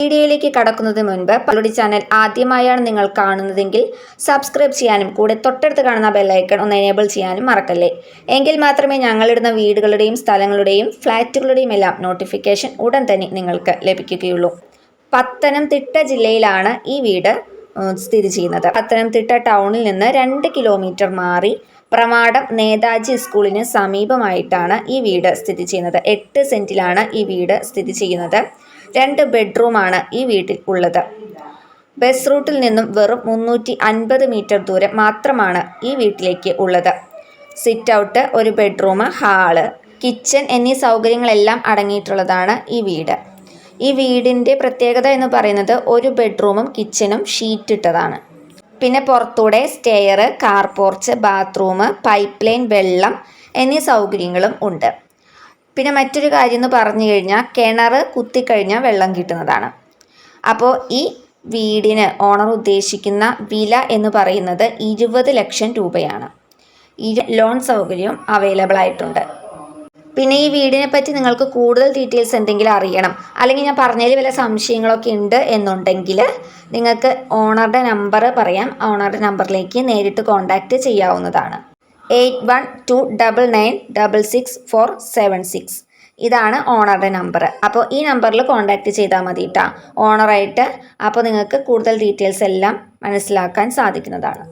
വീഡിയോയിലേക്ക് കടക്കുന്നതിന് മുൻപ് പള്ളുടി ചാനൽ ആദ്യമായാണ് നിങ്ങൾ കാണുന്നതെങ്കിൽ സബ്സ്ക്രൈബ് ചെയ്യാനും കൂടെ തൊട്ടടുത്ത് കാണുന്ന ബെല്ലൈക്കൺ ഒന്ന് എനേബിൾ ചെയ്യാനും മറക്കല്ലേ. എങ്കിൽ മാത്രമേ ഞങ്ങളിടുന്ന വീടുകളുടെയും സ്ഥലങ്ങളുടെയും ഫ്ലാറ്റുകളുടെയും എല്ലാം നോട്ടിഫിക്കേഷൻ ഉടൻ തന്നെ നിങ്ങൾക്ക് ലഭിക്കുകയുള്ളൂ. പത്തനംതിട്ട ജില്ലയിലാണ് ഈ വീട് സ്ഥിതി ചെയ്യുന്നത്. പത്തനംതിട്ട ടൗണിൽ നിന്ന് 2 കിലോമീറ്റർ മാറി പ്രമാടം നേതാജി സ്കൂളിന് സമീപമായിട്ടാണ് ഈ വീട് സ്ഥിതി ചെയ്യുന്നത്. 8 സെന്റിലാണ് ഈ വീട് സ്ഥിതി ചെയ്യുന്നത്. 2 ബെഡ്റൂമാണ് ഈ വീട്ടിൽ ഉള്ളത്. ബസ് റൂട്ടിൽ നിന്നും വെറും 350 മീറ്റർ ദൂരം മാത്രമാണ് ഈ വീട്ടിലേക്ക് ഉള്ളത്. സിറ്റ് ഔട്ട്, ഒരു ബെഡ്റൂം, ഹാള്, കിച്ചൺ എന്നീ സൗകര്യങ്ങളെല്ലാം അടങ്ങിയിട്ടുള്ളതാണ് ഈ വീട്. ഈ വീടിൻ്റെ പ്രത്യേകത എന്ന് പറയുന്നത് ഒരു ബെഡ്റൂമും കിച്ചണും ഷീറ്റ് ഇട്ടതാണ്. പിന്നെ പുറത്തൂടെ stair, car porch, bathroom, pipe line, വെള്ളം എന്നീ സൗകര്യങ്ങളും ഉണ്ട്. പിന്നെ മറ്റൊരു കാര്യം എന്ന് പറഞ്ഞു കഴിഞ്ഞാൽ കിണർ കുത്തിക്കഴിഞ്ഞാൽ വെള്ളം കിട്ടുന്നതാണ്. അപ്പോൾ ഈ വീടിന് ഓണർ ഉദ്ദേശിക്കുന്ന വില എന്ന് പറയുന്നത് 20 ലക്ഷം രൂപയാണ്. ഈ ലോൺ സൗകര്യവും അവൈലബിൾ ആയിട്ടുണ്ട്. പിന്നെ ഈ വീടിനെ പറ്റി നിങ്ങൾക്ക് കൂടുതൽ ഡീറ്റെയിൽസ് എന്തെങ്കിലും അറിയണം, അല്ലെങ്കിൽ ഞാൻ പറഞ്ഞതിൽ വല്ല സംശയങ്ങളൊക്കെ ഉണ്ട് എന്നുണ്ടെങ്കിൽ നിങ്ങൾക്ക് ഓണറുടെ നമ്പർ പറയാം. ഓണറുടെ നമ്പറിലേക്ക് നേരിട്ട് കോൺടാക്റ്റ് ചെയ്യാവുന്നതാണ്. 8129966476. ഇതാണ് ഓണറുടെ നമ്പർ. അപ്പോൾ ഈ നമ്പറിൽ കോൺടാക്റ്റ് ചെയ്താൽ മതി കേട്ടോ ഓണറായിട്ട്. അപ്പോൾ നിങ്ങൾക്ക് കൂടുതൽ ഡീറ്റെയിൽസ് എല്ലാം മനസ്സിലാക്കാൻ സാധിക്കുന്നതാണ്.